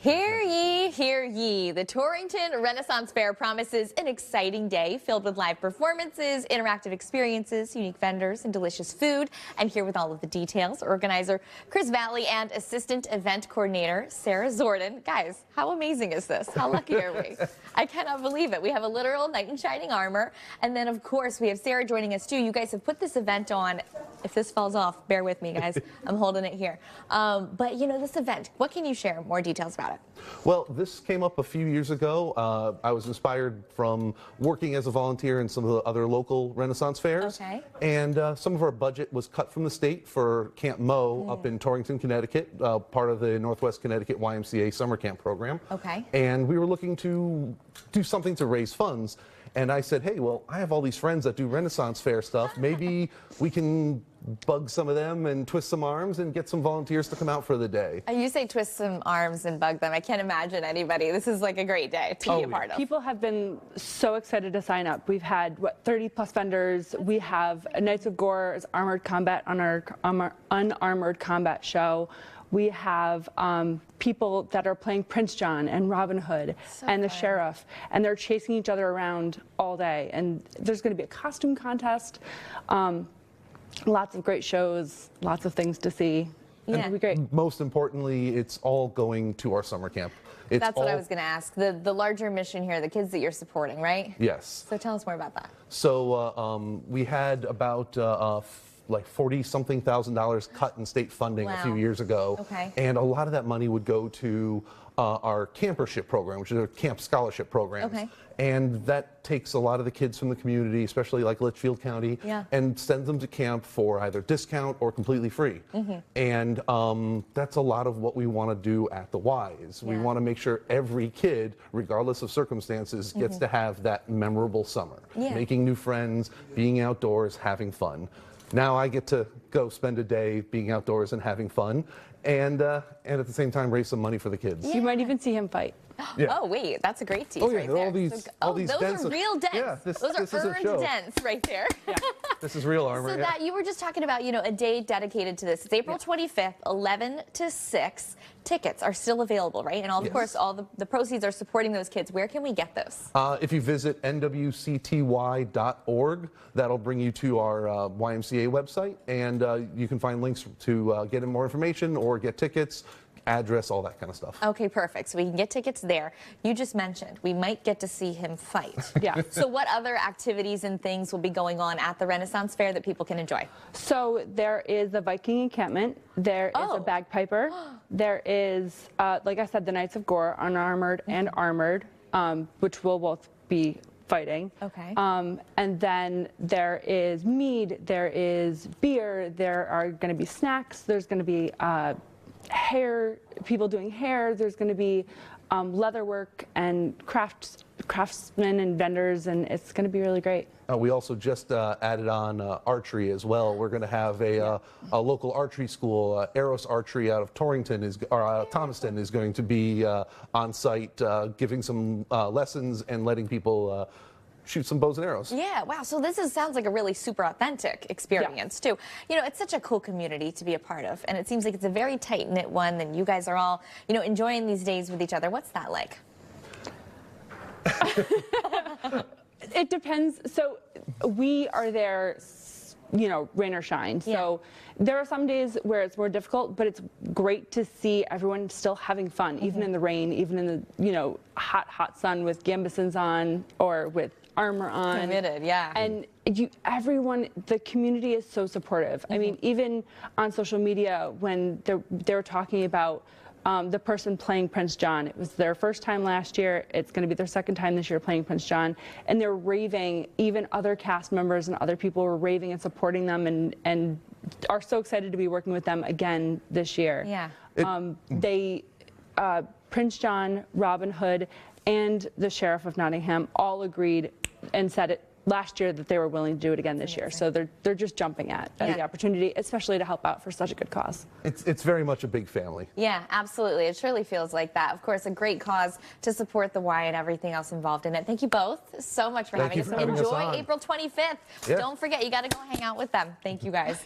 Hear ye, hear ye. The Torrington Renaissance Fair promises an exciting day filled with live performances, interactive experiences, unique vendors, and delicious food. And here with all of the details, organizer Chris Valley and assistant event coordinator Sarah Zordon. Guys, how amazing is this? How lucky are we? I cannot believe it. We have a literal knight in shining armor. And then, of course, we have Sarah joining us, too. You guys have put this event on. If this falls off, bear with me, guys. I'm holding it here. But, you know, this event, what can you share more details about it? Well, this came up a few years ago. I was inspired from working as a volunteer in some of the other local Renaissance fairs. Okay. And some of our budget was cut from the state for Camp M.O.E. up in Torrington, Connecticut, part of the Northwest Connecticut YMCA summer camp program. Okay. And we were looking to do something to raise funds. And I said, hey, well, I have all these friends that do Renaissance Fair stuff. Maybe we can bug some of them and twist some arms and get some volunteers to come out for the day. You say twist some arms and bug them. I can't imagine anybody. This is like a great day to be a part of. People have been so excited to sign up. We've had, 30 plus vendors. We have Knights of Gore's Armored Combat on our Unarmored Combat show. We have people that are playing Prince John and Robin Hood and the sheriff, and they're chasing each other around all day. And there's going to be a costume contest, lots of great shows, lots of things to see. Yeah. It'll be great. Most importantly, it's all going to our summer camp. That's what I was going to ask. The larger mission here, the kids that you're supporting, right? Yes. So tell us more about that. So we had about like $40-something thousand cut in state funding a few years ago. Okay. And a lot of that money would go to our campership program, which is a camp scholarship program. Okay. And that takes a lot of the kids from the community, especially like Litchfield County, and sends them to camp for either discount or completely free. And that's a lot of what we want to do at the Ys. We want to make sure every kid, regardless of circumstances, gets to have that memorable summer. Making new friends, being outdoors, having fun. Now I get to go spend a day being outdoors and having fun, and at the same time raise some money for the kids. You might even see him fight. Oh wait, that's a great tease right there. All these those dents are real dents. Yeah, those are earned dents right there. This is real armor. So that you were just talking about, you know, a day dedicated to this. It's April 25th, 11 to 6. Tickets are still available, right? And of course, all the proceeds are supporting those kids. Where can we get those? If you visit nwcty.org, that'll bring you to our YMCA website, and you can find links to get more information or get tickets, address, all that kind of stuff. Okay, perfect. So we can get tickets there. You just mentioned we might get to see him fight. Yeah. So what other activities and things will be going on at the Renaissance Fair that people can enjoy? So there is a Viking encampment. There is a bagpiper. There is, like I said, the Knights of Gore, unarmored and armored, which will both be fighting. Okay. And then there is mead, there is beer, there are going to be snacks, there's going to be hair, people doing hair, there's going to be leather work and craftsmen and vendors, and it's going to be really great. We also just added on archery as well. We're going to have a local archery school, Eros Archery out of Torrington, Thomaston is going to be on site giving some lessons and letting people shoot some bows and arrows. Yeah, wow. So this sounds like a really super authentic experience, too. You know, it's such a cool community to be a part of, and it seems like it's a very tight-knit one, and you guys are all, you know, enjoying these days with each other. What's that like? It depends. So we are there, you know, rain or shine. So there are some days where it's more difficult, but it's great to see everyone still having fun, even in the rain, even in the, you know, hot sun with gambesons on or with armor on. Committed, And everyone, the community is so supportive. I mean, even on social media, when they were talking about the person playing Prince John, it was their first time last year. It's going to be their second time this year playing Prince John, and they're raving. Even other cast members and other people were raving and supporting them, and are so excited to be working with them again this year. Prince John, Robin Hood, and the Sheriff of Nottingham all agreed and said it last year that they were willing to do it again this year. So they're just jumping at the opportunity, especially to help out for such a good cause. It's very much a big family. Yeah, absolutely. It surely feels like that. Of course, a great cause to support the Y and everything else involved in it. Thank you both so much for having us. Enjoy April 25th. Don't forget, you got to go hang out with them. Thank you, guys.